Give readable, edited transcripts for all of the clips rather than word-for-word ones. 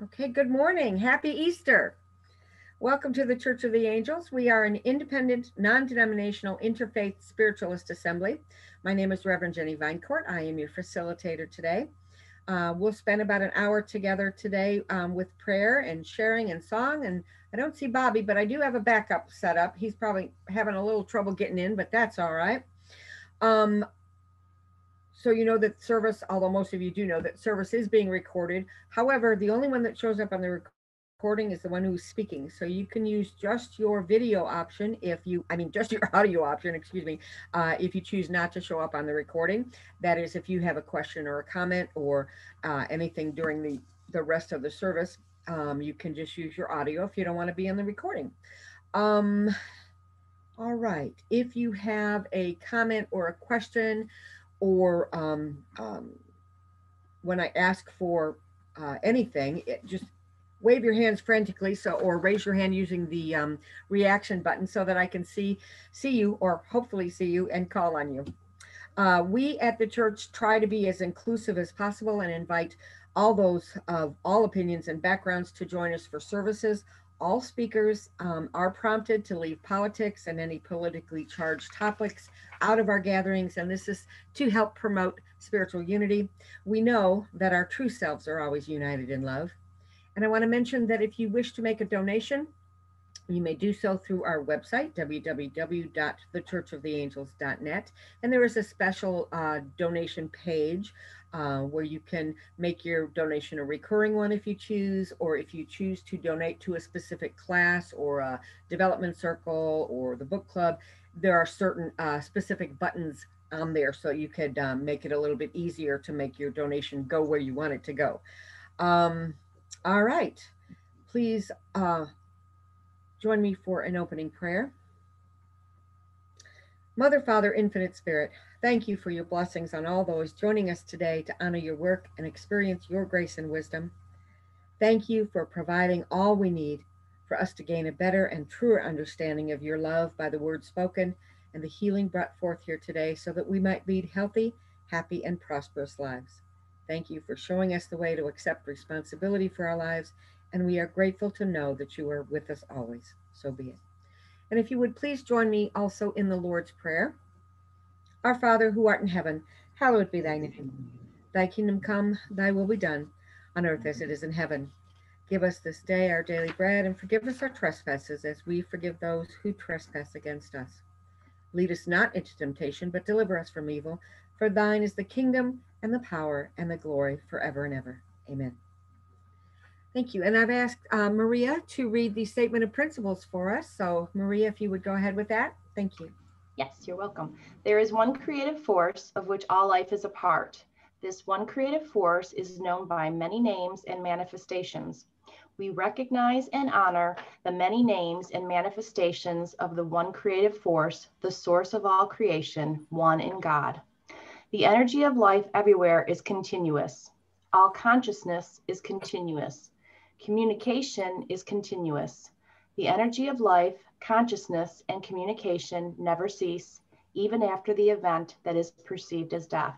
Okay, good morning. Happy Easter. Welcome to the Church of the Angels. We are an independent, non denominational, interfaith spiritualist assembly. My name is Reverend Jenny Vinecourt. I am your facilitator today. We'll spend about an hour together today with prayer and sharing and song. And I don't see Bobby, but I do have a backup set up. He's probably having a little trouble getting in, but that's all right. Um, so you know that service, although most of you do know that service is being recorded. However, the only one that shows up on the recording is the one who's speaking. So you can use just your video option just your audio option, excuse me, if you choose not to show up on the recording. That is, if you have a question or a comment or anything during the rest of the service, you can just use your audio if you don't want to be in the recording. Um, all right. If you have a comment or a question, or when I ask for anything, just wave your hands frantically, or raise your hand using the reaction button so that I can see you, or hopefully see you and call on you. We at the church try to be as inclusive as possible and invite all those of all opinions and backgrounds to join us for services. All speakers are prompted to leave politics and any politically charged topics out of our gatherings, and this is to help promote spiritual unity. We know that our true selves are always united in love. And I want to mention that if you wish to make a donation, you may do so through our website, www.thechurchoftheangels.net. And there is a special donation page where you can make your donation a recurring one if you choose, or if you choose to donate to a specific class or a development circle or the book club, there are certain specific buttons on there so you could make it a little bit easier to make your donation go where you want it to go. Um, all right. Please join me for an opening prayer. Mother, Father, Infinite Spirit, thank you for your blessings on all those joining us today to honor your work and experience your grace and wisdom. Thank you for providing all we need for us to gain a better and truer understanding of your love by the words spoken and the healing brought forth here today so that we might lead healthy, happy, and prosperous lives. Thank you for showing us the way to accept responsibility for our lives, and we are grateful to know that you are with us always. So be it. And if you would please join me also in the Lord's Prayer. Our Father who art in heaven, hallowed be thy name. Thy kingdom come, thy will be done, on earth as it is in heaven. Give us this day our daily bread, and forgive us our trespasses as we forgive those who trespass against us. Lead us not into temptation, but deliver us from evil. For thine is the kingdom, and the power, and the glory forever and ever. Amen. Thank you. And I've asked Maria to read the statement of principles for us. So, Maria, if you would go ahead with that. Thank you. Yes, you're welcome. There is one creative force of which all life is a part. This one creative force is known by many names and manifestations. We recognize and honor the many names and manifestations of the one creative force, the source of all creation, one in God. The energy of life everywhere is continuous. All consciousness is continuous. Communication is continuous. The energy of life, consciousness, and communication never cease, even after the event that is perceived as death.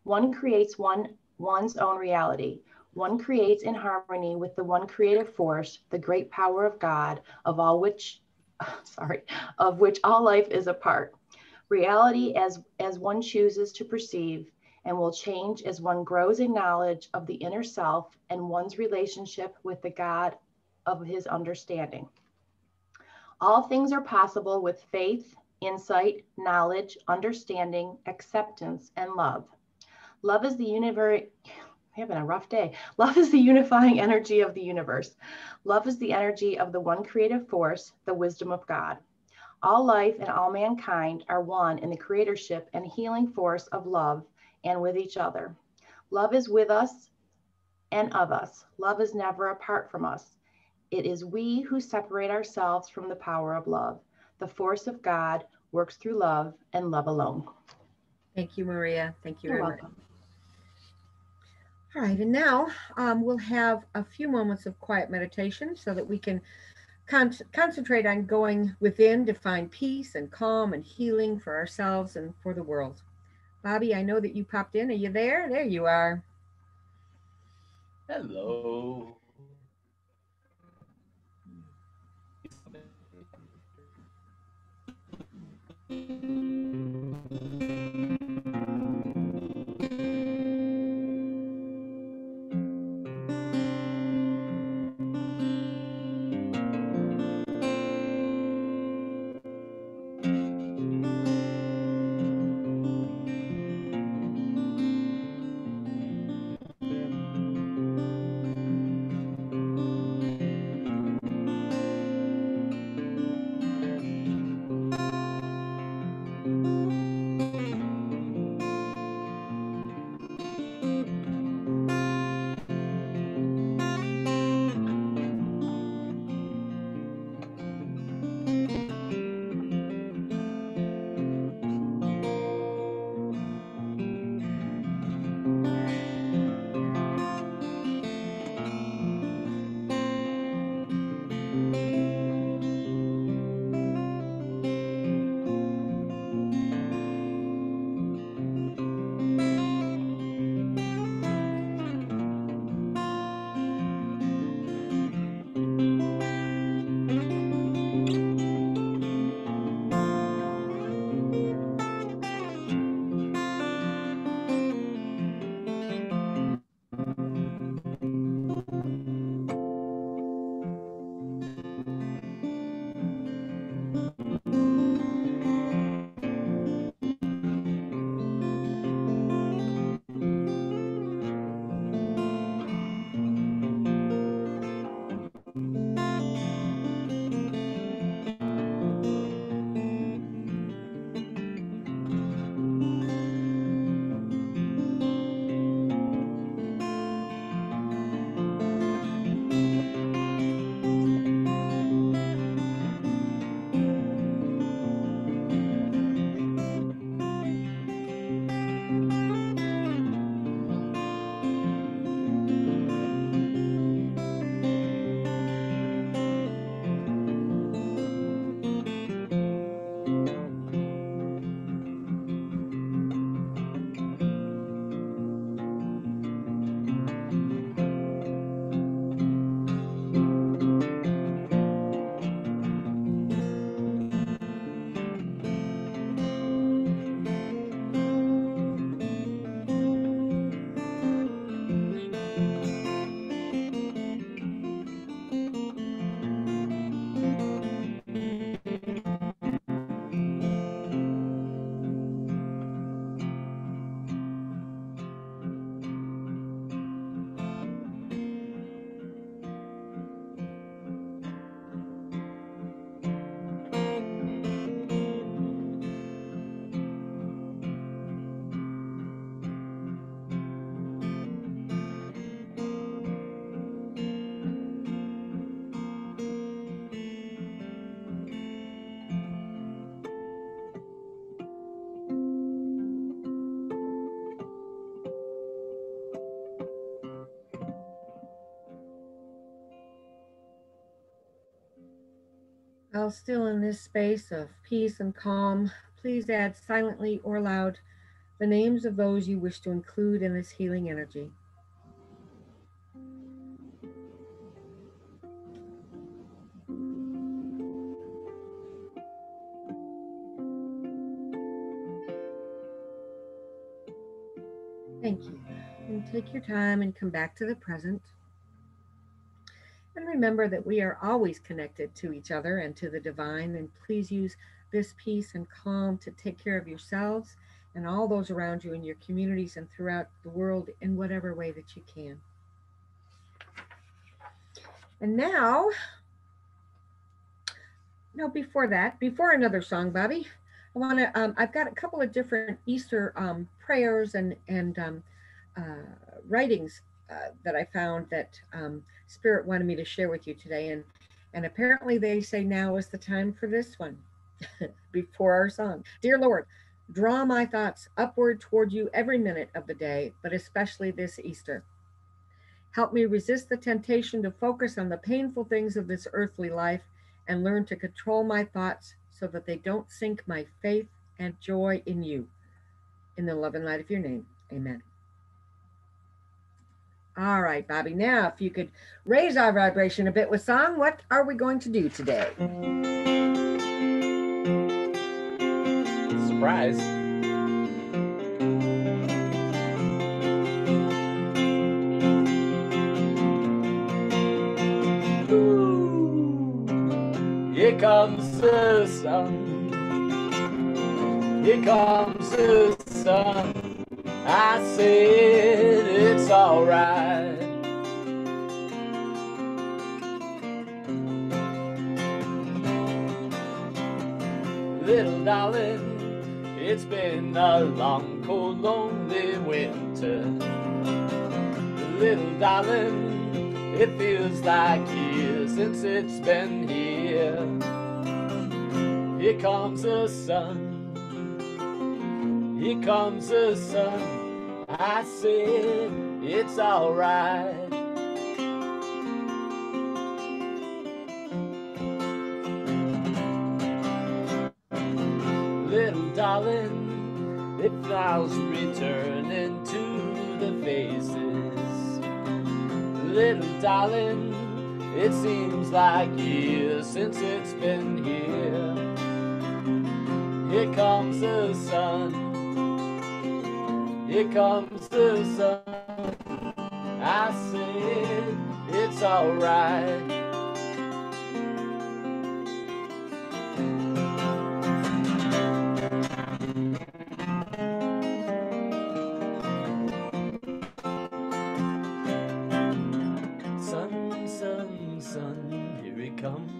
One creates one's own reality. One creates in harmony with the one creative force, the great power of God, of which all life is a part. Reality as one chooses to perceive and will change as one grows in knowledge of the inner self and one's relationship with the God of his understanding. All things are possible with faith, insight, knowledge, understanding, acceptance, and love. Love is the universe. Having a rough day. Love is the unifying energy of the universe. Love is the energy of the one creative force, the wisdom of God. All life and all mankind are one in the creatorship and healing force of love and with each other. Love is with us and of us. Love is never apart from us. It is we who separate ourselves from the power of love. The force of God works through love and love alone. Thank you, Maria. Thank you You're very much. welcome. All right, and now we'll have a few moments of quiet meditation so that we can concentrate on going within to find peace and calm and healing for ourselves and for the world. Bobby, I know that you popped in. Are you there? There you are. Hello. While still in this space of peace and calm, please add silently or loud the names of those you wish to include in this healing energy. Thank you. And take your time and come back to the present. And remember that we are always connected to each other and to the divine. And please use this peace and calm to take care of yourselves and all those around you in your communities and throughout the world in whatever way that you can. And now, no, before that, before another song, Bobby, I want to. I've got a couple of different Easter prayers and writings that I found that Spirit wanted me to share with you today, and apparently they say now is the time for this one. Before our song, dear Lord, draw my thoughts upward toward you every minute of the day, but especially this Easter. Help me resist the temptation to focus on the painful things of this earthly life and learn to control my thoughts so that they don't sink my faith and joy in you. In the love and light of your name, amen. All right, Bobby. Now, if you could raise our vibration a bit with song, what are we going to do today? Surprise. Ooh. Here comes the sun. Here comes the sun. I said it's alright. Little darling, it's been a long, cold, lonely winter. Little darling, it feels like years since it's been here. Here comes the sun. Here comes the sun. I said it's alright. Little darling, it flowers returning to the faces. Little darling, it seems like years since it's been here. Here comes the sun. Here comes the sun. I said it's alright. Sun, sun, sun, here it comes.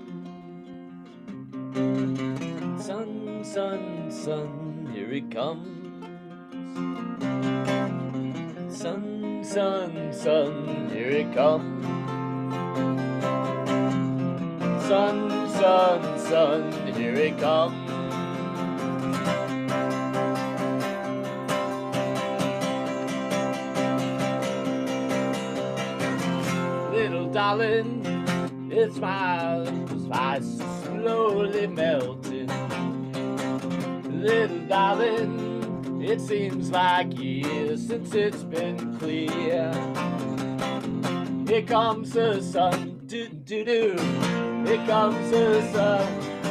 Sun, sun, sun, here it comes. Sun, sun, sun, here it comes. Sun, sun, sun, here it comes. Little darling, it smiles, ice slowly melting. Little darling, it seems like years since it's been clear. Here comes the sun, do do do. Here comes the sun.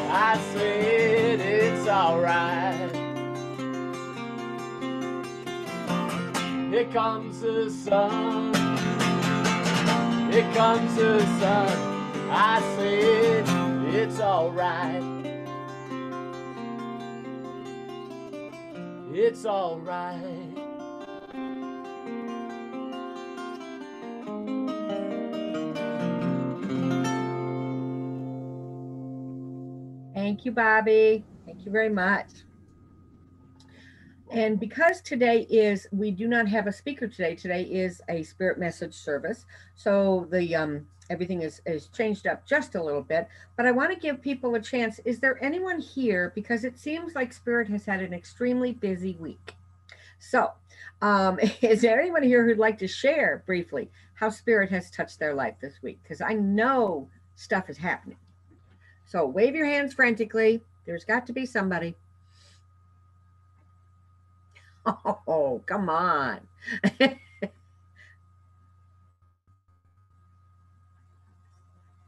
I said it's alright. Here comes the sun. Here comes the sun. I said it's alright. It's alright. Thank you, Bobby. Thank you very much. And because today is, we do not have a speaker today. Today is a spirit message service. So the everything is changed up just a little bit. But I want to give people a chance. Is there anyone here? Because it seems like Spirit has had an extremely busy week. So is there anyone here who'd like to share briefly how Spirit has touched their life this week? Because I know stuff is happening. So wave your hands frantically. There's got to be somebody. Oh, come on.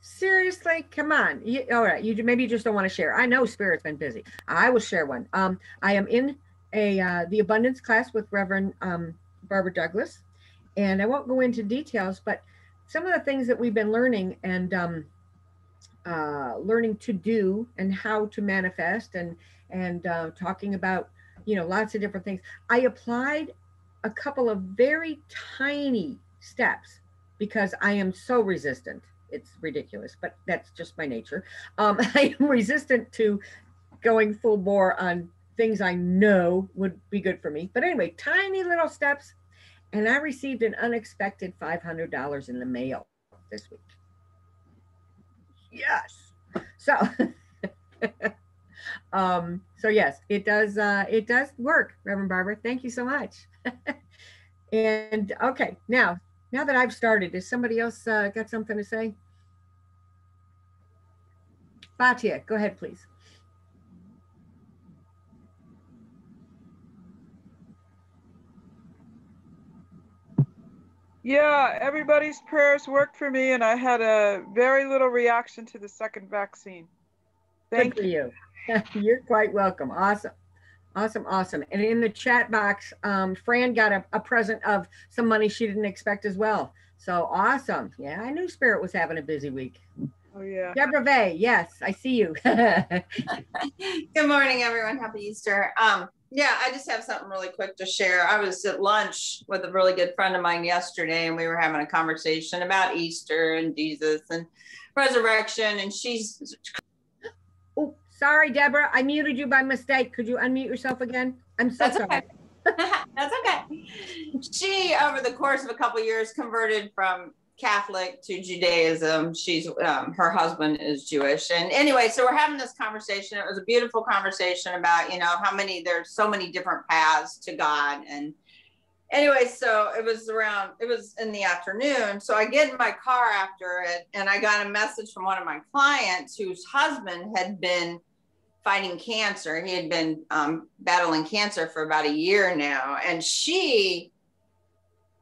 Seriously, come on. All right, you maybe you just don't want to share. I know Spirit's been busy. I will share one. I am in the abundance class with Reverend Barbara Douglas, and I won't go into details, but some of the things that we've been learning and learning to do and how to manifest and talking about lots of different things. I applied a couple of very tiny steps because I am so resistant. It's ridiculous, but that's just my nature. I am resistant to going full bore on things I know would be good for me. But anyway, tiny little steps. And I received an unexpected $500 in the mail this week. Yes. So, so yes, it does work, Reverend Barbara. Thank you so much. And okay, now that I've started, is somebody else got something to say? Fatia, go ahead, please. Yeah, everybody's prayers worked for me, and I had a very little reaction to the second vaccine. Good Thank for you. you. You're quite welcome. Awesome. Awesome, awesome. And in the chat box, Fran got a present of some money she didn't expect as well. So awesome. Yeah, I knew Spirit was having a busy week. Oh, yeah. Deborah Vay, yes, I see you. Good morning, everyone. Happy Easter. Yeah, I just have something really quick to share. I was at lunch with a really good friend of mine yesterday, and we were having a conversation about Easter and Jesus and resurrection. And she's Oh, sorry, Deborah. I muted you by mistake. Could you unmute yourself again? I'm so That's sorry. okay. That's okay. She, over the course of a couple of years, converted from Catholic to Judaism. She's her husband is Jewish, and anyway, so we're having this conversation. It was a beautiful conversation about there's so many different paths to God. And anyway, so it was in the afternoon. So I get in my car after it, and I got a message from one of my clients whose husband had been fighting cancer. He had been battling cancer for about a year now, and she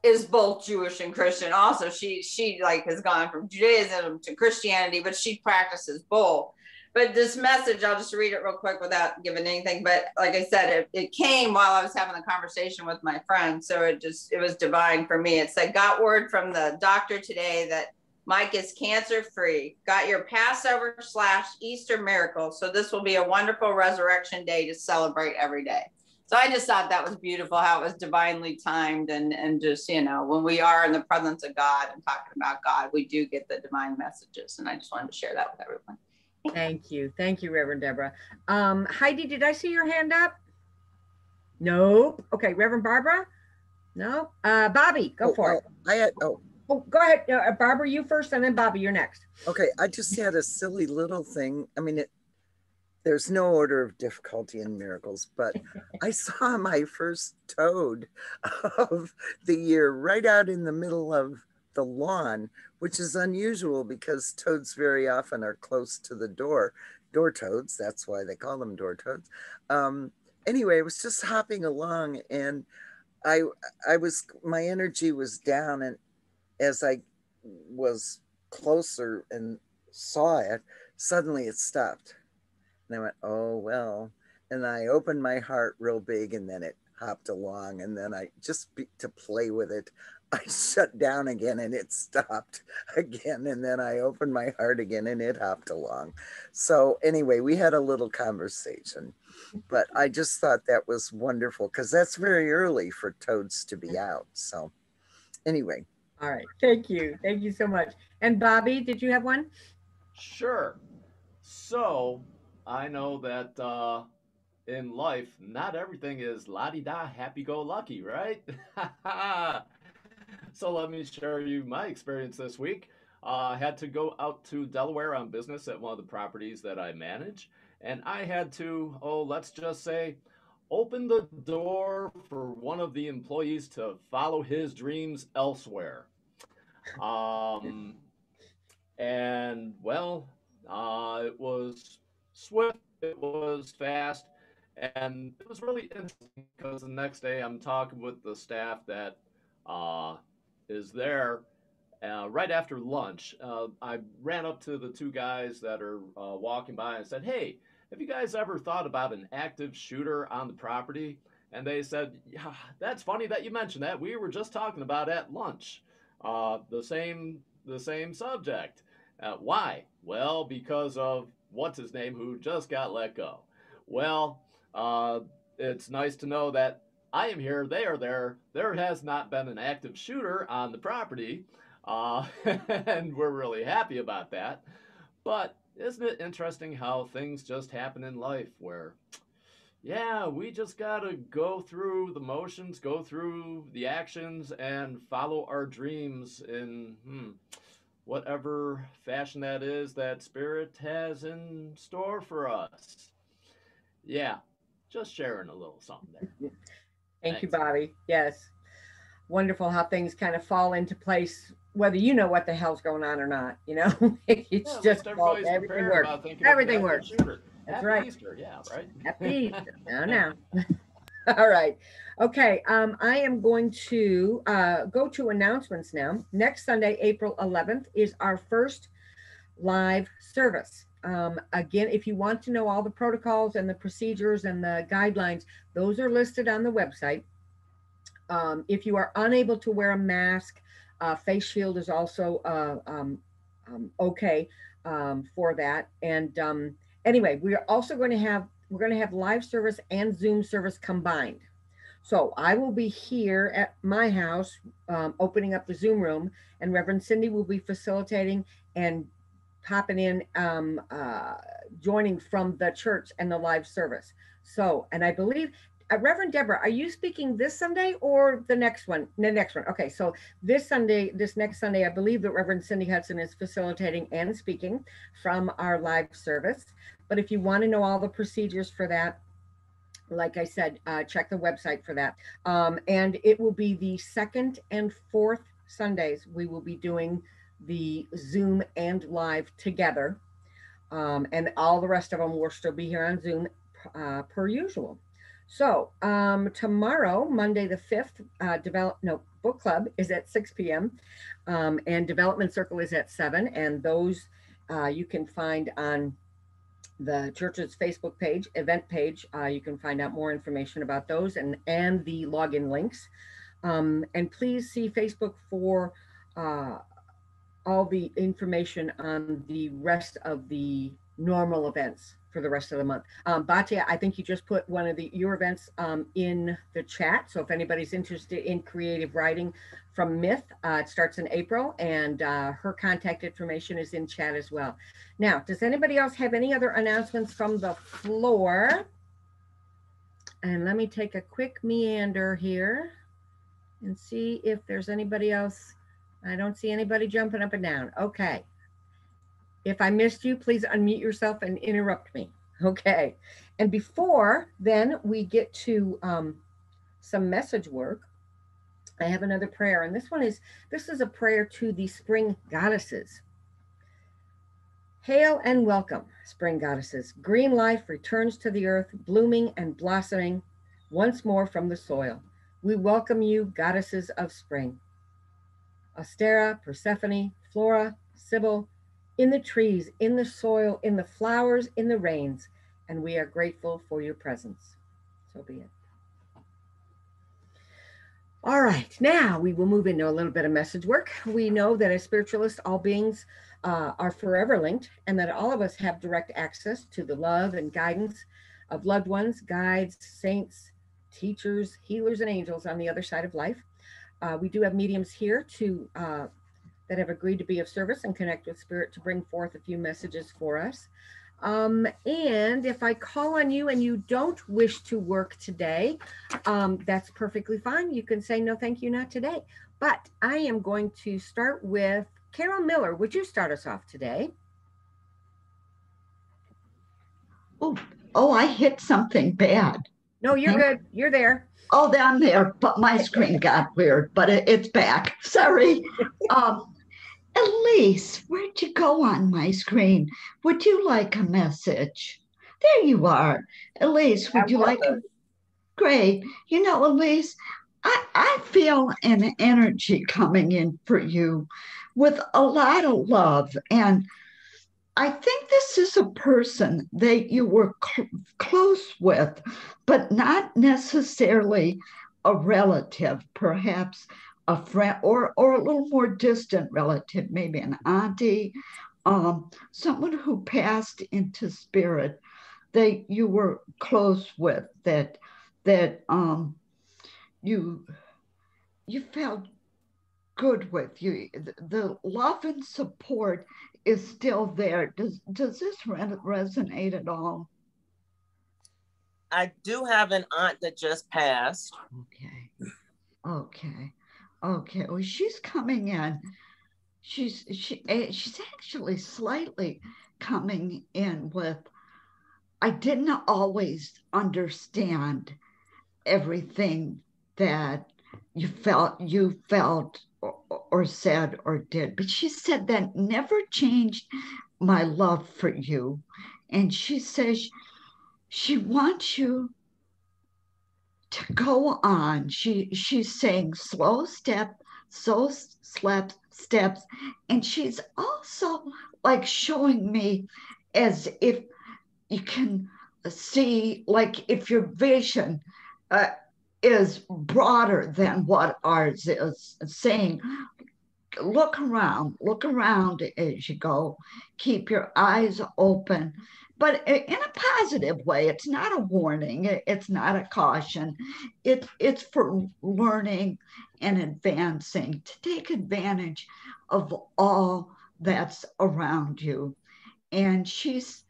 is both Jewish and Christian. Also, she like has gone from Judaism to Christianity, but she practices both. But this message, I'll just read it real quick without giving anything. But like I said, it came while I was having the conversation with my friend. So it was divine for me. It said, got word from the doctor today that Mike is cancer free. Got your Passover/Easter miracle. So this will be a wonderful resurrection day to celebrate every day. So I just thought that was beautiful, how it was divinely timed, and just, when we are in the presence of God and talking about God, we do get the divine messages. And I just wanted to share that with everyone. Thank you. Thank you, Reverend Deborah. Heidi, did I see your hand up? Nope. Okay, Reverend Barbara? No. Bobby, go for it. Oh, go ahead. Barbara, you first, and then Bobby, you're next. Okay, I just had a silly little thing. I mean, there's no order of difficulty in miracles, but I saw my first toad of the year right out in the middle of the lawn, which is unusual because toads very often are close to the door toads. That's why they call them door toads. Anyway, I was just hopping along, and my energy was down, and as I was closer and saw it, suddenly it stopped. And I went, oh, well. And I opened my heart real big, and then it hopped along. And then to play with it, I shut down again, and it stopped again. And then I opened my heart again, and it hopped along. So anyway, we had a little conversation. But I just thought that was wonderful, because that's very early for toads to be out. So anyway. All right. Thank you. Thank you so much. And Bobby, did you have one? Sure. So I know that in life, not everything is la-di-da, happy-go-lucky, right? So let me share you my experience this week. I had to go out to Delaware on business at one of the properties that I manage, and I had to, let's just say, open the door for one of the employees to follow his dreams elsewhere. And well, it was swift, it was fast, and it was really interesting because the next day I'm talking with the staff that is there right after lunch. I ran up to the two guys that are walking by and said, hey, have you guys ever thought about an active shooter on the property? And they said, yeah, that's funny that you mentioned that. We were just talking about at lunch, the same subject. Why? Well, because of what's his name who just got let go. Well, it's nice to know that I am here, they are there. There has not been an active shooter on the property, and we're really happy about that. But isn't it interesting how things just happen in life where, yeah, we just gotta go through the motions, go through the actions, and follow our dreams in whatever fashion that is that Spirit has in store for us. Yeah, just sharing a little something there. Thank you, Bobby. Yes. Wonderful how things kind of fall into place, whether you know what the hell's going on or not, It's just everything works. Everything works. That's right. Easter, yeah, right? Happy Easter. No. All right. Okay. I am going to go to announcements now. Next Sunday, April 11th, is our first live service. Again, if you want to know all the protocols and the procedures and the guidelines, those are listed on the website. If you are unable to wear a mask, face shield is also okay for that. And anyway, we're going to have live service and Zoom service combined. So I will be here at my house, opening up the Zoom room, and Reverend Cindy will be facilitating and popping in, joining from the church and the live service. So, and I believe, Reverend Deborah, are you speaking this Sunday or the next one? The next one. Okay, so this next Sunday, I believe that Reverend Cindy Hudson is facilitating and speaking from our live service. But if you want to know all the procedures for that, like I said, check the website for that. And it will be the second and fourth Sundays. We will be doing the Zoom and live together. And all the rest of them will still be here on Zoom per usual. So tomorrow, Monday the 5th, book club is at 6 p.m. And Development Circle is at 7. And those you can find on the church's Facebook page, event page. You can find out more information about those and the login links. And please see Facebook for all the information on the rest of the normal events for the rest of the month. Batya, I think you just put one of your events in the chat. So if anybody's interested in creative writing from Myth, it starts in April, and her contact information is in chat as well. Now, does anybody else have any other announcements from the floor? And let me take a quick meander here and see if there's anybody else. I don't see anybody jumping up and down. Okay. If I missed you, please unmute yourself and interrupt me. Okay. And before then we get to some message work, I have another prayer. And this is a prayer to the spring goddesses. Hail and welcome, spring goddesses. Green life returns to the earth, blooming and blossoming once more from the soil. We welcome you, goddesses of spring. Ostera, Persephone, Flora, Sybil, in the trees, in the soil, in the flowers, in the rains, and we are grateful for your presence. So be it. All right, now we will move into a little bit of message work. We know that as spiritualists, all beings are forever linked, and that all of us have direct access to the love and guidance of loved ones, guides, saints, teachers, healers, and angels on the other side of life. We do have mediums here that have agreed to be of service and connect with Spirit to bring forth a few messages for us. And if I call on you and you don't wish to work today, that's perfectly fine. You can say, no, thank you, not today. But I am going to start with Carol Miller. Would you start us off today? Oh, I hit something bad. No, you're good. You're there. Oh, I'm there, but my screen got weird, but it's back. Sorry. Elise, where'd you go on my screen? Would you like a message? There you are. Elise, would you like Great. You know, Elise, I feel an energy coming in for you with a lot of love. And I think this is a person that you were close with, but not necessarily a relative, perhaps a friend or a little more distant relative, maybe an auntie, someone who passed into spirit that you were close with, that you felt good with. You, the love and support is still there. Does this resonate at all? I do have an aunt that just passed. Okay. Well, she's coming in. She's actually slightly coming in with, I didn't always understand everything that you felt or said or did, but she said that never changed my love for you. And she says she wants you to go on. She's saying slow steps, and she's also like showing me as if you can see, like if your vision is broader than what ours is, saying look around as you go, keep your eyes open, but in a positive way. It's not a warning, it's not a caution, it's for learning and advancing, to take advantage of all that's around you. And she's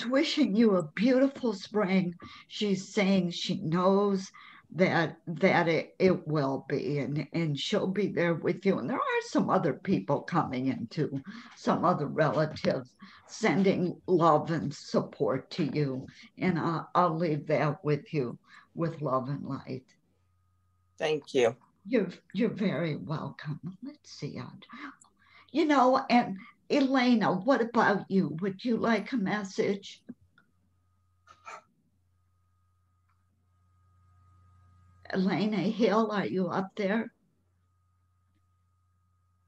wishing you a beautiful spring. She's saying she knows that it will be, and she'll be there with you. And there are some other people coming in too, some other relatives sending love and support to you. And I'll leave that with you, with love and light. Thank you. You're very welcome. Let's see. And Elena, what about you? Would you like a message? Elena Hill, are you up there?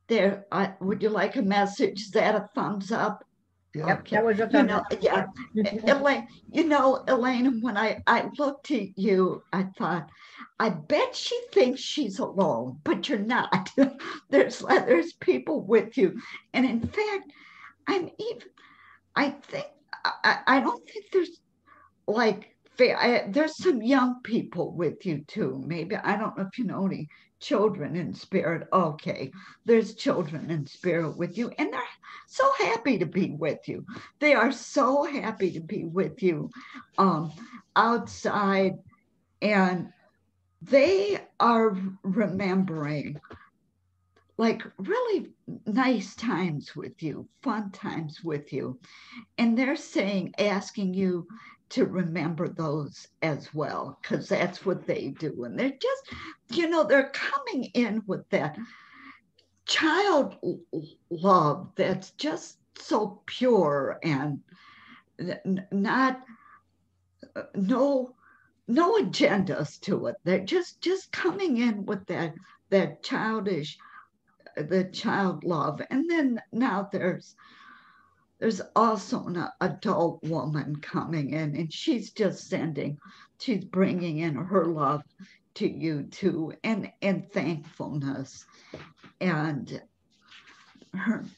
Would you like a message? Is that a thumbs up? Yep, Okay. that was a thumbs up. Yeah. Elena, when I looked at you, I thought, I bet she thinks she's alone, but you're not. There's people with you. And in fact, I don't think there's like, there's some young people with you too. Maybe, I don't know if you know any children in spirit. Okay, there's children in spirit with you, and they're so happy to be with you. They are so happy to be with you outside, and they are remembering like really nice times with you, fun times with you. And they're asking you to remember those as well, because that's what they do. And they're just, they're coming in with that child love that's just so pure, and not, no agendas to it. They're just coming in with that childish, the child love. And then now there's also an adult woman coming in, and she's bringing in her love to you too, and thankfulness. And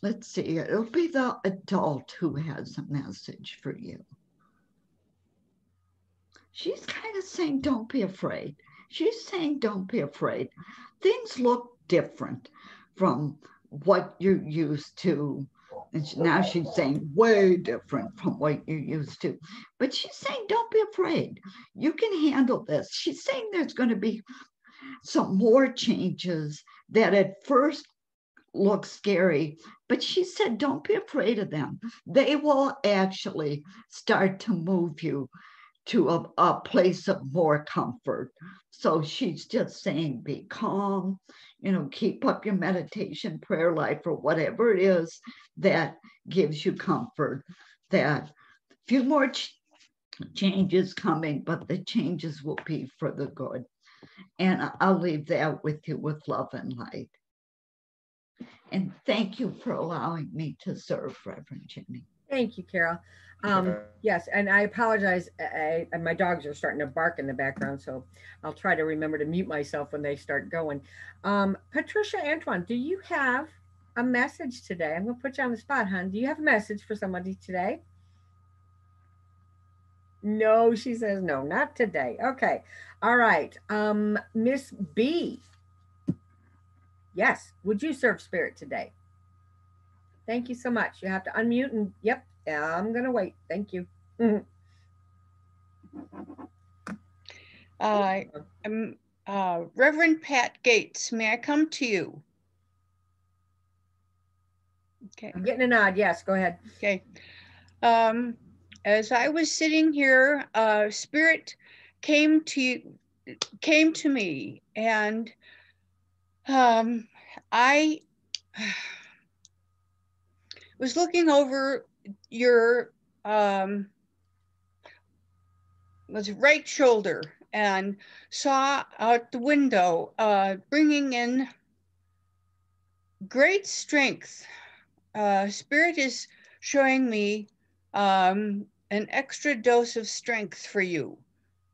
let's see, it'll be the adult who has a message for you. She's kind of saying, don't be afraid. She's saying, don't be afraid. Things look different from what you're used to. And now she's saying way different from what you're used to. But she's saying, don't be afraid. You can handle this. She's saying there's going to be some more changes that at first look scary, but she said, don't be afraid of them. They will actually start to move you to a place of more comfort. So she's just saying, be calm, keep up your meditation, prayer life, or whatever it is that gives you comfort. That few more changes coming, but the changes will be for the good. And I'll leave that with you with love and light. And thank you for allowing me to serve, Reverend Jenny. Thank you, Carol. Yes, and I apologize. My dogs are starting to bark in the background, so I'll try to remember to mute myself when they start going. Patricia Antoine, do you have a message today? I'm going to put you on the spot, hon. Do you have a message for somebody today? No, she says no, not today. Okay. All right. Miss B. Yes. Would you serve spirit today? Thank you so much. You have to unmute and yep. I'm going to wait. Thank you. Reverend Pat Gates, may I come to you? Okay. I'm getting a nod. Yes, go ahead. Okay. As I was sitting here, Spirit came to me, and I was looking over your was right shoulder and saw out the window, bringing in great strength. Spirit is showing me an extra dose of strength for you.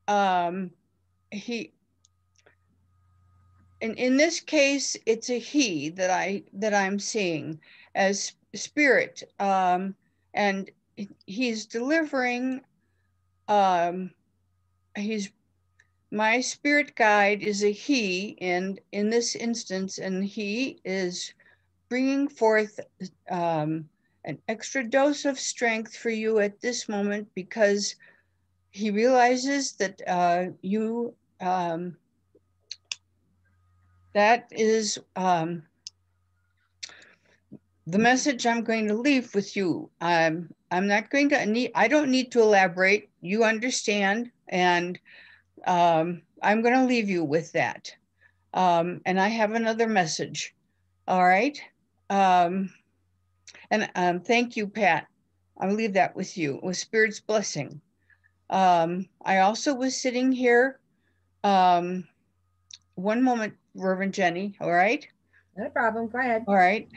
In this case, it's a he that I'm seeing as spirit, and he's delivering. My spirit guide is a he, and in this instance, and he is bringing forth an extra dose of strength for you at this moment, because he realizes that that is the message I'm going to leave with you. I'm not going to I don't need to elaborate. You understand, and I'm going to leave you with that. And I have another message. All right. And thank you, Pat. I'll leave that with you, with Spirit's blessing. I also was sitting here. One moment, Reverend Jenny. All right. No problem. Go ahead. All right.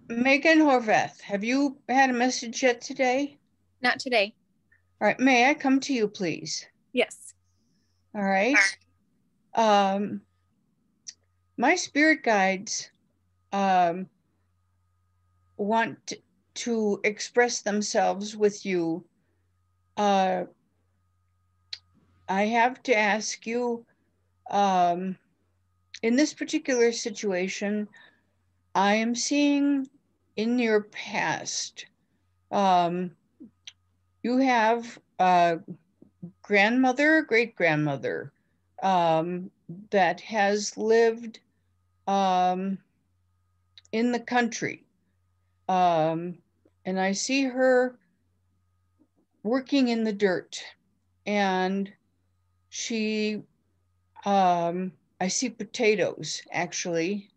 Megan Horvath, have you had a message yet today? Not today. All right, may I come to you, please? Yes. All right. My spirit guides want to express themselves with you. I have to ask you, in this particular situation, I am seeing in your past, you have a grandmother, great-grandmother, that has lived in the country. And I see her working in the dirt, and she, I see potatoes actually.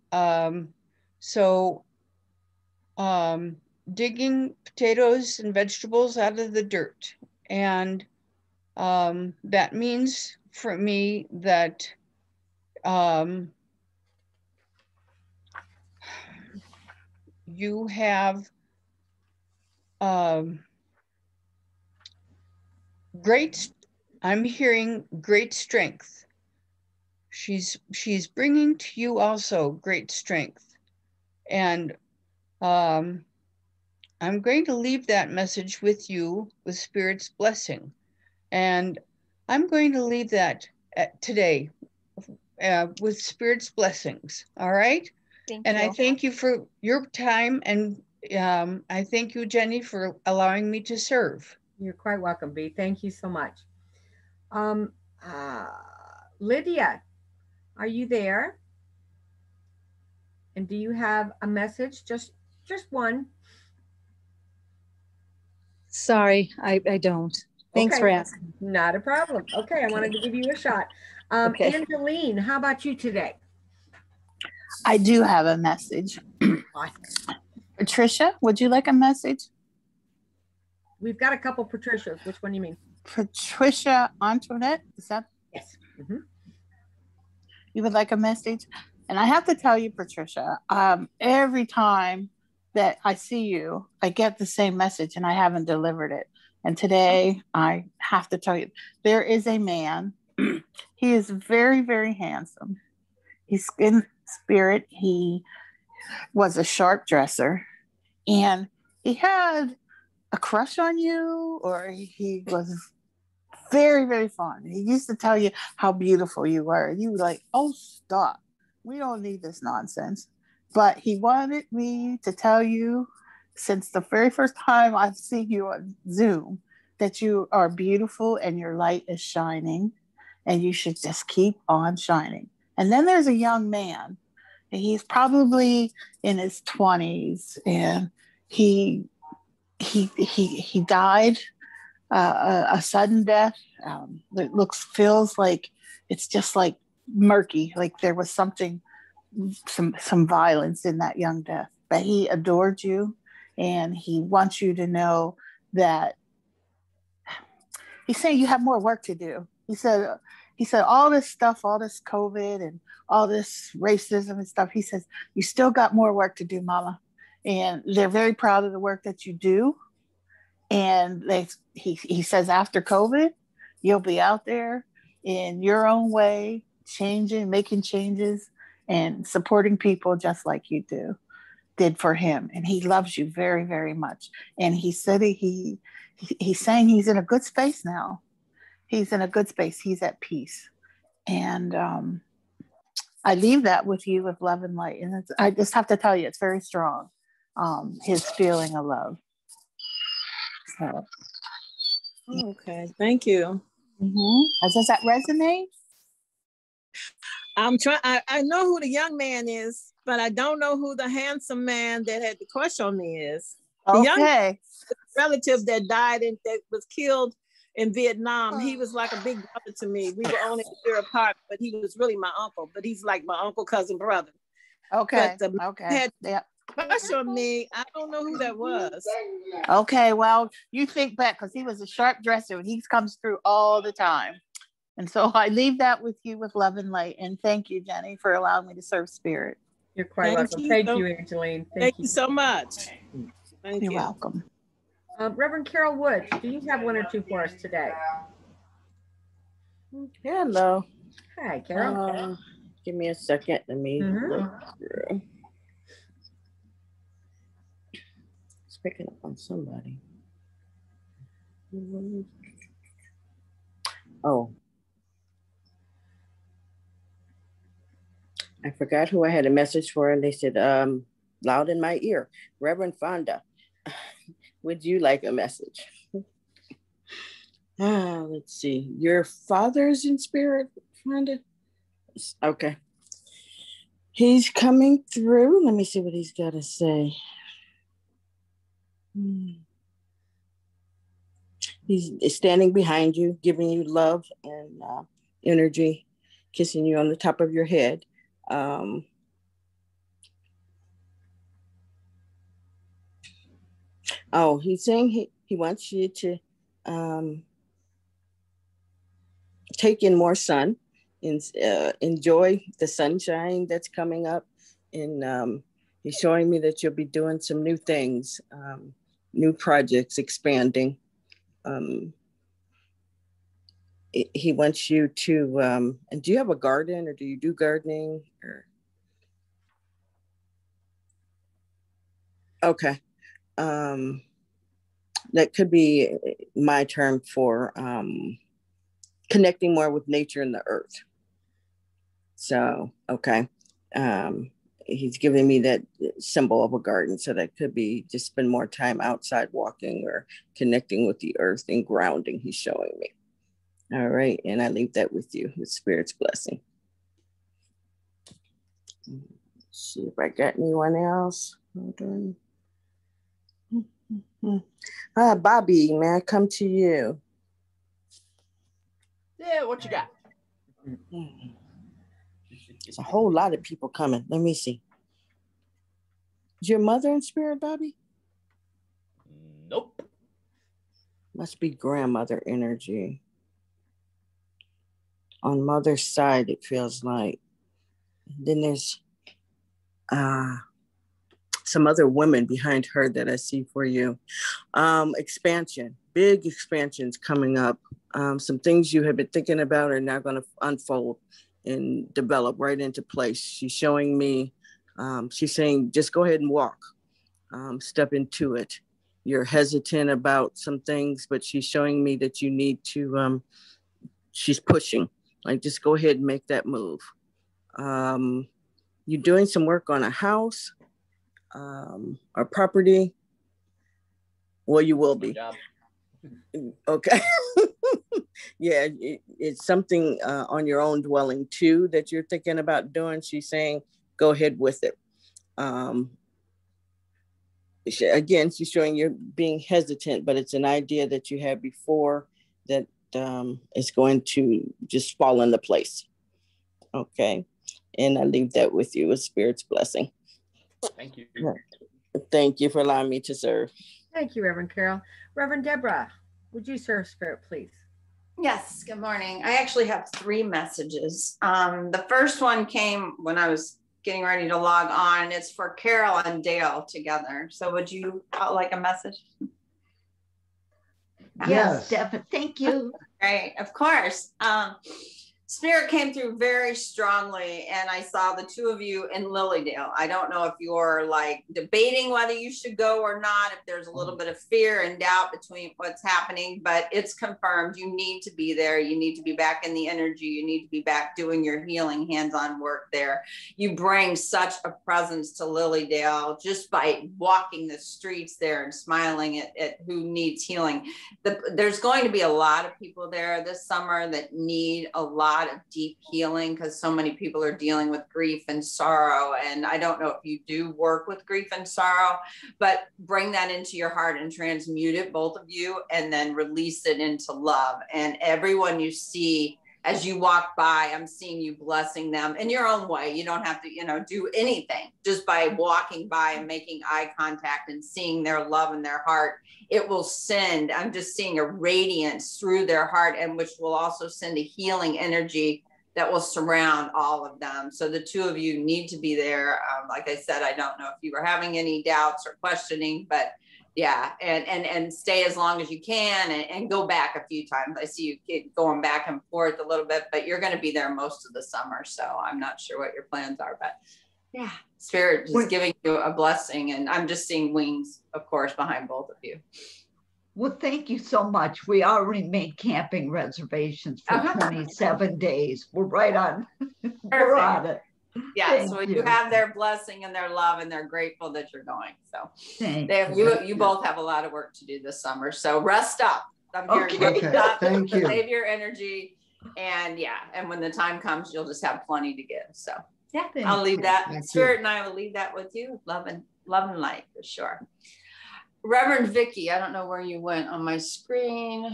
Digging potatoes and vegetables out of the dirt. And that means for me that you have I'm hearing great strength. She's bringing to you also great strength. And I'm going to leave that message with you with Spirit's blessing. And I'm going to leave that today with Spirit's blessings. All right? Thank and you. I thank you for your time. And I thank you, Jenny, for allowing me to serve. You're quite welcome, Bea. Thank you so much. Lydia, are you there? And do you have a message? Just one. Sorry, I don't. Thanks Okay. for asking. Not a problem. Okay, I wanted to give you a shot. Okay. Angeline, how about you today? I do have a message. Patricia, would you like a message? We've got a couple Patricias. Which one do you mean? Patricia Antoinette, is that? Yes. Mm-hmm. You would like a message? And I have to tell you, Patricia, every time that I see you, I get the same message and I haven't delivered it. And today I have to tell you, there is a man. He is very, very handsome. He's in spirit. He was a sharp dresser and he had a crush on you, or he was very, very fond. He used to tell you how beautiful you were. You were like, oh, stop. We don't need this nonsense. But he wanted me to tell you, since the very first time I've seen you on Zoom, that you are beautiful and your light is shining and you should just keep on shining. And then there's a young man, and he's probably in his 20s, and he died a sudden death. It feels like it's just like murky, like there was something, some violence in that young death. But he adored you, and he wants you to know that he's saying you have more work to do. He said all this stuff, all this COVID and all this racism and stuff, he says, you still got more work to do, Mama. And they're very proud of the work that you do. And he says after COVID, you'll be out there in your own way, changing, making changes, and supporting people just like you did for him. And he loves you very, very much. And he said he's saying he's in a good space now. He's in a good space. He's at peace. And I leave that with you with love and light. And I just have to tell you, it's very strong, his feeling of love. So. Okay, thank you. Does that resonate? I'm trying. I know who the young man is, but I don't know who the handsome man that had the crush on me is. The young relative that died and that was killed in Vietnam. He was like a big brother to me. We were only a year apart, but he was really my uncle. But he's like my uncle, cousin, brother. Okay. But okay. Had crush on me. I don't know who that was. Okay. Well, you think back, because he was a sharp dresser and he comes through all the time. And so I leave that with you with love and light. And thank you, Jenny, for allowing me to serve spirit. You're quite welcome. Thank you, Angeline. Thank you so much. You're welcome. Reverend Carol Woods, do you have one or two for us today? Hello. Hi, Carol. Give me a second. Let me look through. It's picking up on somebody. Oh. I forgot who I had a message for, and they said, loud in my ear, Reverend Fonda, would you like a message? Let's see. Your father's in spirit, Fonda? Okay. He's coming through. Let me see what he's got to say. He's standing behind you, giving you love and energy, kissing you on the top of your head. He's saying he wants you to take in more sun and enjoy the sunshine that's coming up. And he's showing me that you'll be doing some new things, new projects, expanding. He wants you to, and do you have a garden, or do you do gardening? Or? Okay. That could be my term for connecting more with nature and the earth. So, okay. He's giving me that symbol of a garden. So that could be just spend more time outside walking or connecting with the earth and grounding, he's showing me. All right, and I leave that with you, with Spirit's blessing. Let's see if I got anyone else. Hold on. Bobby, may I come to you? Yeah, what you got? There's a whole lot of people coming. Let me see. Is your mother in spirit, Bobby? Nope. Must be grandmother energy. On mother's side, it feels like. Then there's some other women behind her that I see for you. Expansion, big expansions coming up. Some things you have been thinking about are now going to unfold and develop right into place. She's showing me, she's saying, just go ahead and walk, step into it. You're hesitant about some things, but she's showing me that you need to, she's pushing, like just go ahead and make that move. You're doing some work on a house or property. Well, you will be. Okay. Yeah, it's something on your own dwelling too that you're thinking about doing. She's saying, go ahead with it. again, she's showing you're being hesitant, but it's an idea that you had before that is going to just fall into place. Okay. And I leave that with you, a Spirit's blessing. Thank you. Thank you for allowing me to serve. Thank you, Reverend Carol. Reverend Deborah, would you serve Spirit, please? Yes, good morning. I actually have 3 messages. The first one came when I was getting ready to log on. It's for Carol and Dale together. So would you like a message? Yes, definitely. Thank you. Right, of course. Spirit came through very strongly, and I saw the 2 of you in Lilydale. I don't know if you're like debating whether you should go or not, if there's a little bit of fear and doubt between what's happening, but it's confirmed. You need to be there. You need to be back in the energy. You need to be back doing your healing hands-on work there. You bring such a presence to Lilydale just by walking the streets there and smiling at who needs healing. There's going to be a lot of people there this summer that need a lot of deep healing, because so many people are dealing with grief and sorrow. And I don't know if you do work with grief and sorrow, but bring that into your heart and transmute it, both of you, and then release it into love. And everyone you see as you walk by, I'm seeing you blessing them in your own way. You don't have to, do anything. Just by walking by and making eye contact and seeing their love in their heart, it will send, I'm just seeing a radiance through their heart, and which will also send a healing energy that will surround all of them. So the 2 of you need to be there. Like I said, I don't know if you were having any doubts or questioning, but yeah, and stay as long as you can, and go back a few times. I see you going back and forth a little bit, but you're going to be there most of the summer. So I'm not sure what your plans are, but yeah, Spirit is giving you a blessing, and I'm just seeing wings, of course, behind both of you. Well, thank you so much. We already made camping reservations for 27 days. We're right on. We're on it. Yeah, so you have their blessing and their love, and they're grateful that you're going. So you both have a lot of work to do this summer. So rest up. I'm here to rest up, thank you. Save your energy, and and when the time comes, you'll just have plenty to give. So yeah, I'll leave that. Spirit and I will leave that with you. Love and light for sure. Reverend Vicky, I don't know where you went on my screen.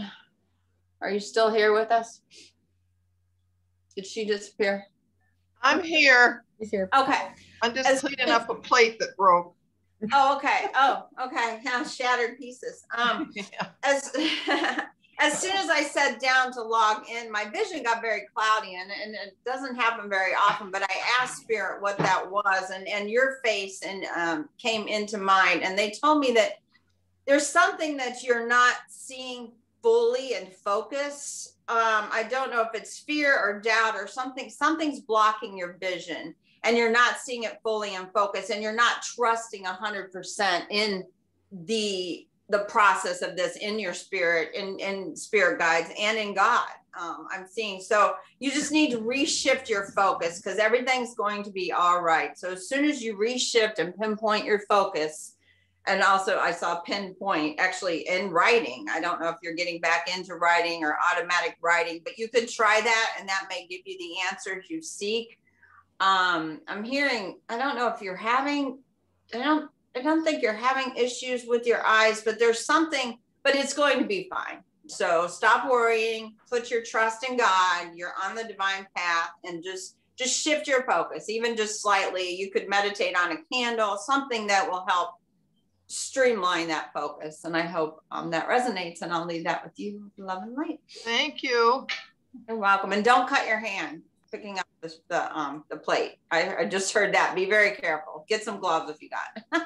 Are you still here with us? Did she disappear? I'm here. She's here. Okay. I'm just cleaning up a plate that broke. Oh, okay. Yeah, shattered pieces. As soon as I sat down to log in, my vision got very cloudy, and it doesn't happen very often, but I asked Spirit what that was, and your face came into mind, and they told me that there's something that you're not seeing fully and focus. I don't know if it's fear or doubt or something's blocking your vision, and you're not seeing it fully in focus, and you're not trusting 100% in the process of this, in your spirit, in spirit guides, and in God. I'm seeing, so you just need to reshift your focus, because everything's going to be all right. So as soon as you reshift and pinpoint your focus, and also I saw pinpoint actually in writing. I don't know if you're getting back into writing or automatic writing, but you could try that, and that may give you the answers you seek. I'm hearing, I don't know if you're having, I don't think you're having issues with your eyes, but there's something, but it's going to be fine. So stop worrying, put your trust in God. You're on the divine path, and just shift your focus, even just slightly. You could meditate on a candle, something that will help streamline that focus. And I hope that resonates, and I'll leave that with you. Love and light. Thank you. You're welcome. And don't cut your hand picking up the plate. I just heard that. Be very careful. Get some gloves if you got.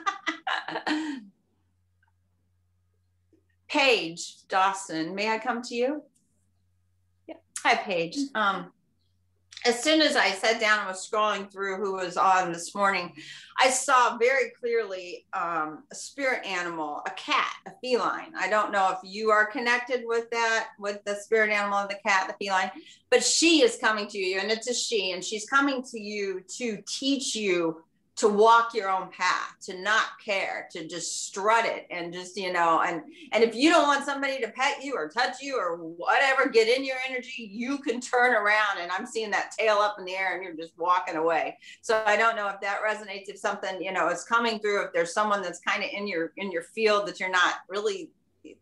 Paige Dawson, may I come to you? Yeah. Hi, Paige. As soon as I sat down and was scrolling through who was on this morning, I saw very clearly a spirit animal, a cat, a feline. I don't know if you are connected with that, with the spirit animal of the cat, the feline, but she is coming to you, and it's a she, and she's coming to you to teach you walk your own path, to not care, to just strut it, and just, you know, and if you don't want somebody to pet you or touch you or whatever, get in your energy, you can turn around, and I'm seeing that tail up in the air and you're just walking away. So I don't know if that resonates, if something, you know, is coming through, if there's someone that's kind of in your field that you're not really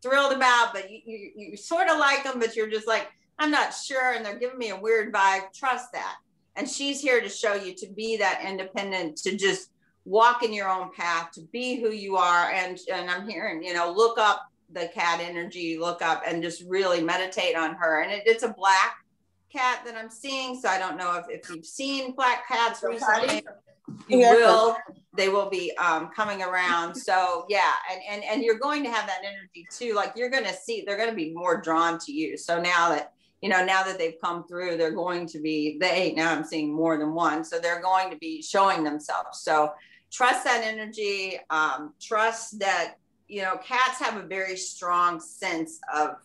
thrilled about, but you sort of like them, but you're just like, I'm not sure, and they're giving me a weird vibe. Trust that. And she's here to show you to be that independent, to just walk in your own path, to be who you are. And I'm hearing, you know, look up the cat energy, look up and just really meditate on her. And it's a black cat that I'm seeing. So I don't know if you've seen black cats recently. You will. They will be coming around. So yeah, and you're going to have that energy too. Like you're going to see, they're going to be more drawn to you. So now that, you know, now that they've come through, they're going to be, now I'm seeing more than one. So they're going to be showing themselves. So trust that energy. Trust that, you know, cats have a very strong sense of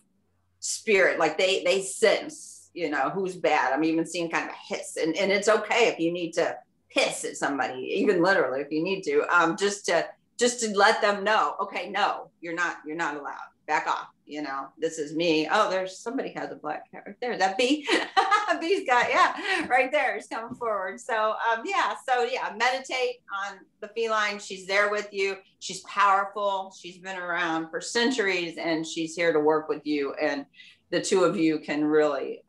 spirit. Like they sense, you know, who's bad. I'm even seeing kind of a hiss, and it's okay if you need to hiss at somebody, even literally if you need to, just to let them know, okay, no, you're not allowed. Back off. You know, this is me. Oh, there's somebody has a black cat right there. That bee, bee's got, yeah, right there. He's coming forward. So, yeah, meditate on the feline. She's there with you. She's powerful. She's been around for centuries, and she's here to work with you. And the two of you can really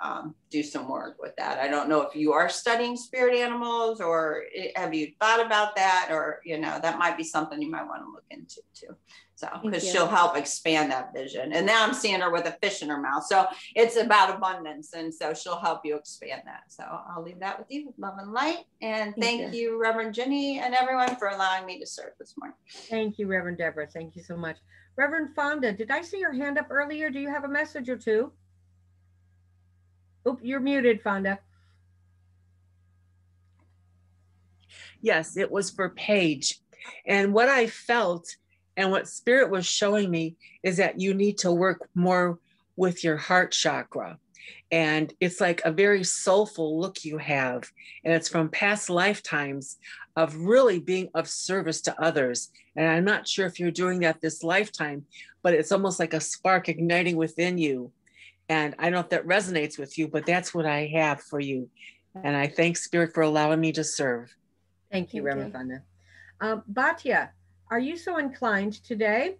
do some work with that. I don't know if you are studying spirit animals, or have you thought about that, or, you know, that might be something you might want to look into too. So, because she'll help expand that vision. And now I'm seeing her with a fish in her mouth. So it's about abundance. And so she'll help you expand that. So I'll leave that with you with love and light. And thank you, Reverend Jenny, and everyone for allowing me to serve this morning. Thank you, Reverend Deborah. Thank you so much. Reverend Fonda, did I see your hand up earlier? Do you have a message or two? Oop, you're muted, Fonda. Yes, it was for Paige. And what I felt and what Spirit was showing me is that you need to work more with your heart chakra. And it's like a very soulful look you have. And it's from past lifetimes of really being of service to others. And I'm not sure if you're doing that this lifetime, but it's almost like a spark igniting within you. And I don't know if that resonates with you, but that's what I have for you. And I thank Spirit for allowing me to serve. Thank you, Reverend Fonda. Batya, are you so inclined today?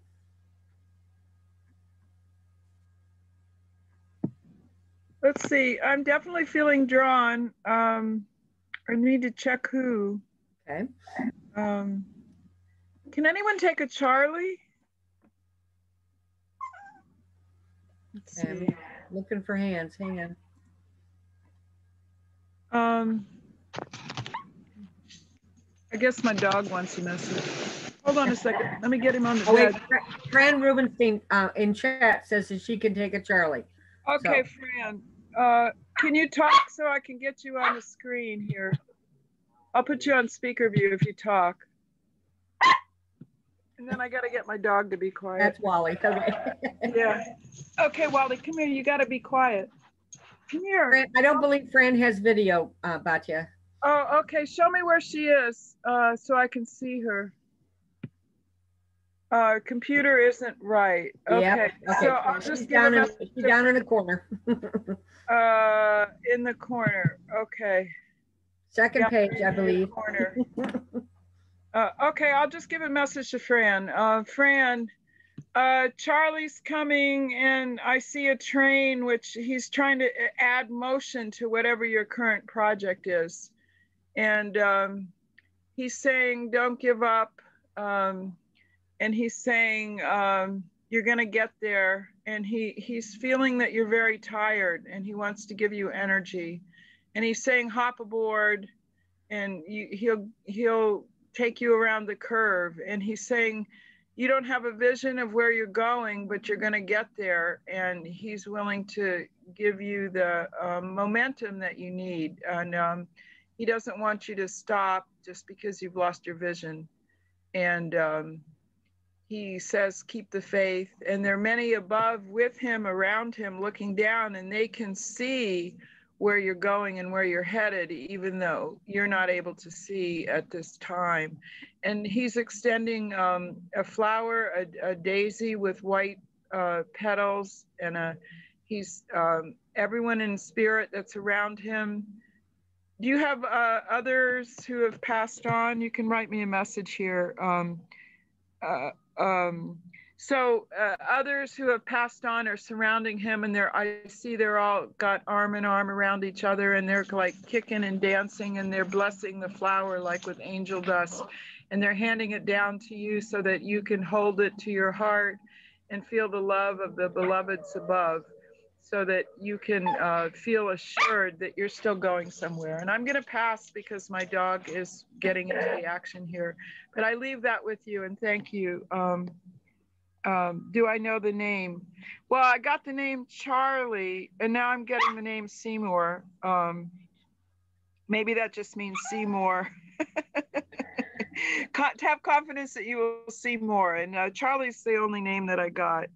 Let's see. I'm definitely feeling drawn. I need to check who. Okay. Can anyone take a Charlie? Let's see. I'm looking for hands. Hang on. I guess my dog wants a message. Hold on a second. Let me get him on the bed. Wait, Fran Rubenstein in chat says that she can take a Charlie. Okay, so. Fran, can you talk so I can get you on the screen here? I'll put you on speaker view if you talk. And then I got to get my dog to be quiet. That's Wally. Okay. Yeah. Okay, Wally, come here. You got to be quiet. Come here. Fran, I don't believe Fran has video, Batya. Oh, okay. Show me where she is so I can see her. Computer isn't right. Okay. Yep. Okay. So I'll just she's down in the corner. In the corner. Okay. Second page, I believe. Corner. Okay, I'll just give a message to Fran. Fran, Charlie's coming, and I see a train, which he's trying to add motion to whatever your current project is. And he's saying, don't give up. And he's saying, you're gonna get there. And he's feeling that you're very tired, and he wants to give you energy. And he's saying, hop aboard, and he'll take you around the curve. And he's saying, you don't have a vision of where you're going, but you're gonna get there. And he's willing to give you the momentum that you need. And he doesn't want you to stop just because you've lost your vision. And he says, keep the faith. And there are many above with him, around him, looking down, and they can see where you're going and where you're headed, even though you're not able to see at this time. And he's extending a flower, a daisy with white petals, and he's everyone in spirit that's around him. Do you have others who have passed on? You can write me a message here. So others who have passed on are surrounding him, and I see they're all got arm in arm around each other, and they're like kicking and dancing, and they're blessing the flower like with angel dust, and they're handing it down to you so that you can hold it to your heart and feel the love of the beloveds above, so that you can feel assured that you're still going somewhere. And I'm going to pass because my dog is getting into the action here, but I leave that with you, and thank you. Do I know the name? Well, I got the name Charlie, and now I'm getting the name Seymour. Maybe that just means Seymour. Have confidence that you will see more. And Charlie's the only name that I got.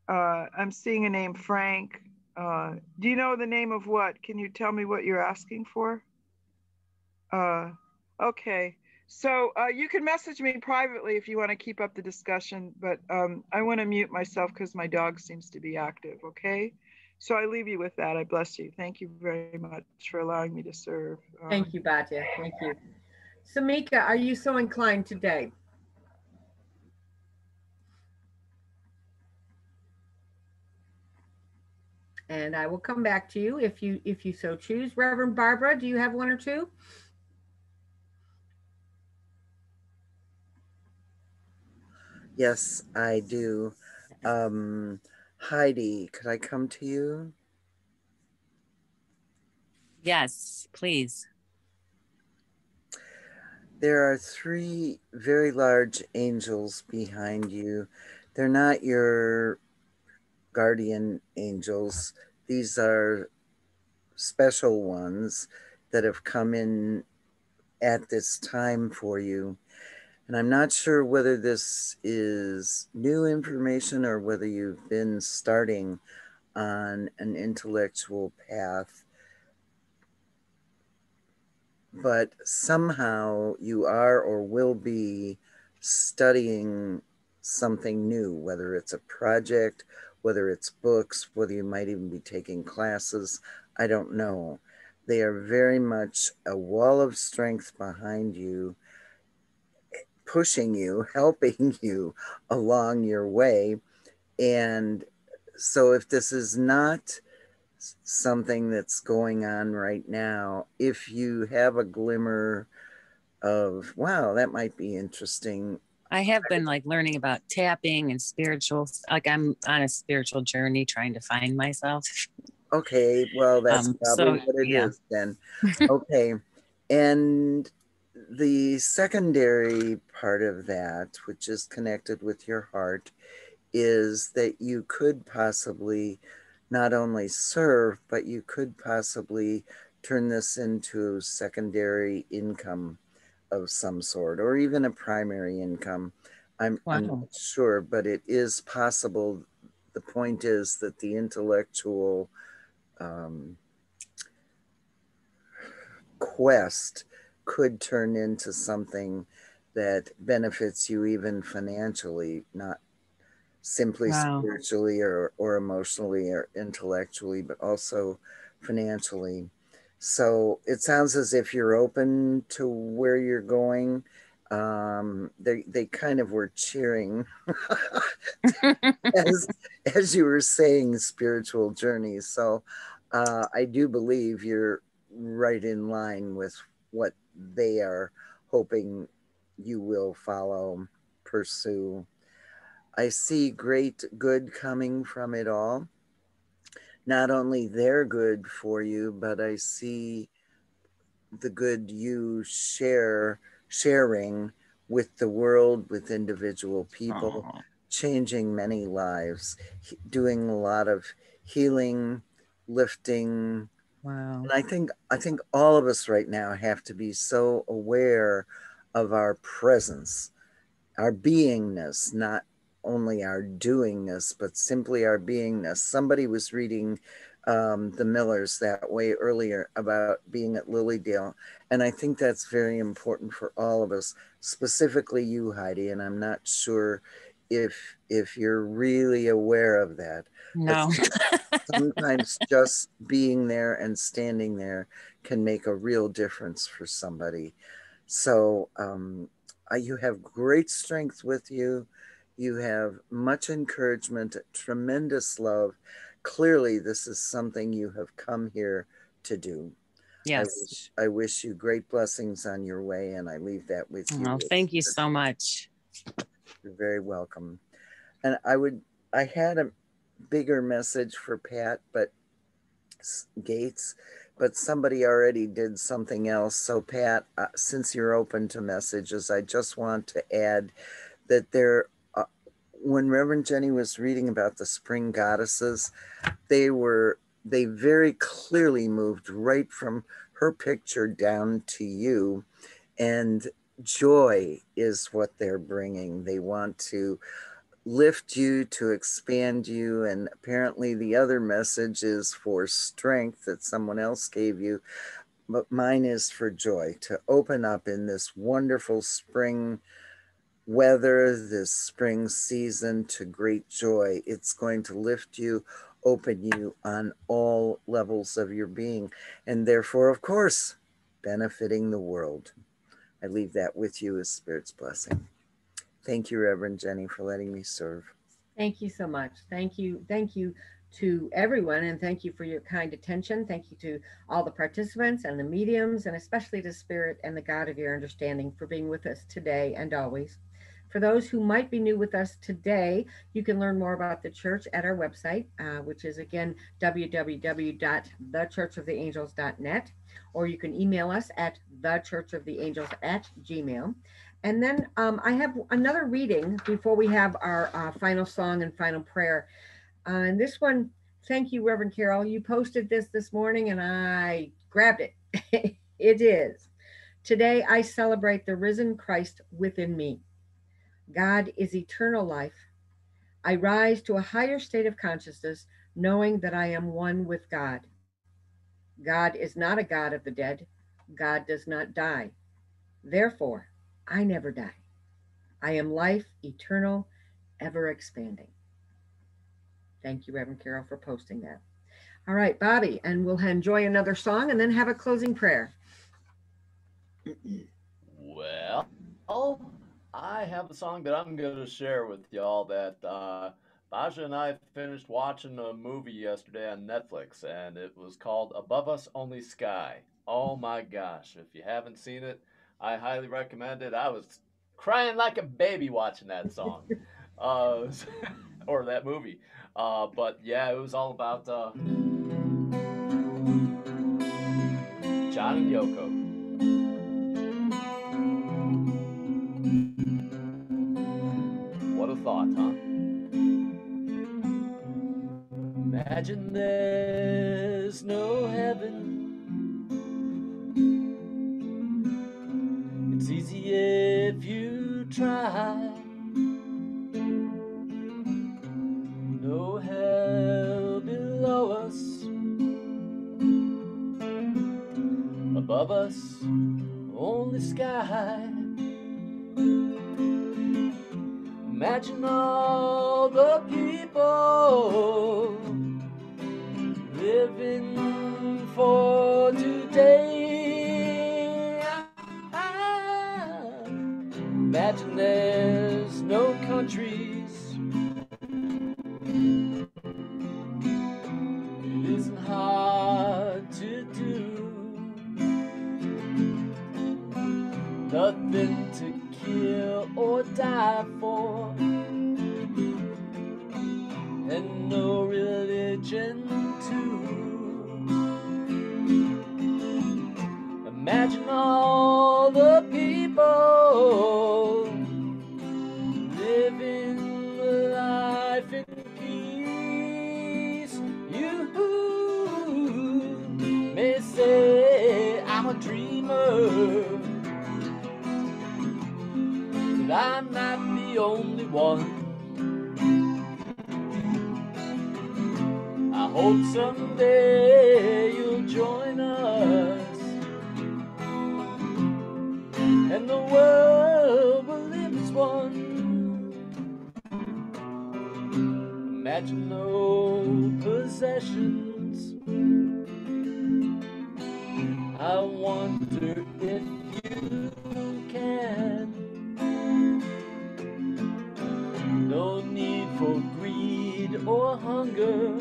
I'm seeing a name, Frank. Do you know the name of what? Can you tell me what you're asking for? Okay. So you can message me privately if you want to keep up the discussion, but I want to mute myself because my dog seems to be active, okay? So I leave you with that. I bless you. Thank you very much for allowing me to serve. Thank you, Batya. Thank you. Samika, are you so inclined today? And I will come back to you if you so choose. Reverend Barbara, do you have one or two? Yes, I do. Heidi, could I come to you? Yes, please. There are 3 very large angels behind you. They're not your guardian angels. These are special ones that have come in at this time for you. And I'm not sure whether this is new information or whether you've been starting on an intellectual path, but somehow you are or will be studying something new, whether it's a project, whether it's books, whether you might even be taking classes. I don't know. They are very much a wall of strength behind you, pushing you, helping you along your way. And so if this is not something that's going on right now, if you have a glimmer of, wow, that might be interesting. I have been like learning about tapping and spiritual, like I'm on a spiritual journey trying to find myself. Okay, well, that's probably what it is then. Okay. And the secondary part of that, which is connected with your heart, is that you could possibly not only serve, but you could possibly turn this into secondary income of some sort, or even a primary income. I'm not sure, but it is possible. The point is that the intellectual quest could turn into something that benefits you even financially, not simply spiritually or emotionally or intellectually, but also financially. So it sounds as if you're open to where you're going. They kind of were cheering as you were saying spiritual journeys. So I do believe you're right in line with what they are hoping you will follow, pursue. I see great good coming from it all. Not only their good for you, but I see the good you sharing with the world, with individual people, changing many lives, doing a lot of healing, lifting. Wow. And I think all of us right now have to be so aware of our presence, our beingness, not only our doingness, but simply our beingness. Somebody was reading the Millers that way earlier about being at Lilydale. And I think that's very important for all of us, specifically you, Heidi. And I'm not sure if you're really aware of that. No. Sometimes just being there and standing there can make a real difference for somebody. So you have great strength with you. You have much encouragement, tremendous love. Clearly, this is something you have come here to do. Yes. I wish you great blessings on your way, and I leave that with you. Oh, thank you so much. You're very welcome. And I had a bigger message for Pat, but Gates, but somebody already did something else. So Pat, since you're open to messages, I just want to add that when Reverend Jenny was reading about the spring goddesses, they very clearly moved right from her picture down to you, and joy is what they're bringing. They want to lift you, to expand you, and apparently the other message is for strength that someone else gave you, but mine is for joy, to open up in this wonderful spring weather, this spring season, to great joy. It's going to lift you, open you on all levels of your being, and therefore, of course, benefiting the world. I leave that with you as Spirit's blessing. Thank you, Reverend Jenny, for letting me serve. Thank you so much. Thank you. Thank you to everyone, and thank you for your kind attention. Thank you to all the participants and the mediums, and especially to Spirit and the God of your understanding for being with us today and always. For those who might be new with us today, you can learn more about the church at our website, which is again, www.thechurchoftheangels.net, or you can email us at thechurchoftheangels@gmail.com. And then I have another reading before we have our final song and final prayer. And this one, thank you, Reverend Carol. You posted this morning and I grabbed it. It is, today I celebrate the risen Christ within me. God is eternal life. I rise to a higher state of consciousness, knowing that I am one with God. God is not a God of the dead. God does not die. Therefore, I never die. I am life eternal, ever expanding. Thank you, Reverend Carol, for posting that. All right, Bobby, and we'll enjoy another song and then have a closing prayer. Well, I have a song that I'm going to share with y'all that Baja and I finished watching a movie yesterday on Netflix, and it was called Above Us Only Sky. Oh my gosh, if you haven't seen it, I highly recommend it. I was crying like a baby watching that song, or that movie. But yeah, it was all about John and Yoko. What a thought, huh? Imagine there's no heaven. It's easy if you try. No hell below us. Above us, only sky. Imagine all the people living for today. Imagine there's no countries. It isn't hard to do. Nothing to kill or die for, and no religion too. Imagine all the people living life in peace. You may say I'm a dreamer, but I'm not the only one. I hope someday you'll join us, and the world will live as one. Imagine no possessions. I wonder if you can. No need for greed or hunger.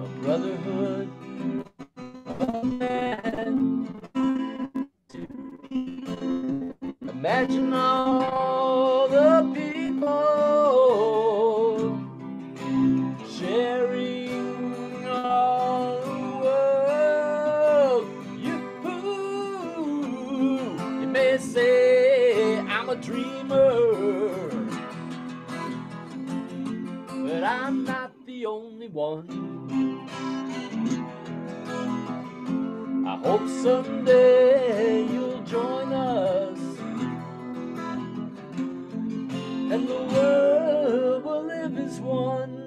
A brotherhood of man. Imagine all the people sharing all the world. You may say I'm a dreamer, but I'm not the only one. I hope someday you'll join us, and the world will live as one.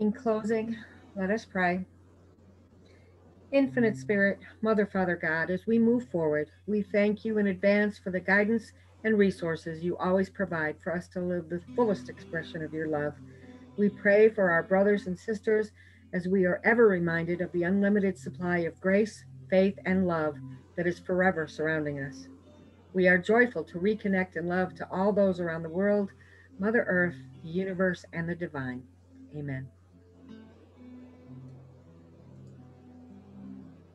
In closing, let us pray. Infinite Spirit, Mother, Father, God, as we move forward, we thank you in advance for the guidance and resources you always provide for us to live the fullest expression of your love. We pray for our brothers and sisters as we are ever reminded of the unlimited supply of grace, faith, and love that is forever surrounding us. We are joyful to reconnect in love to all those around the world, Mother Earth, the universe, and the divine. Amen.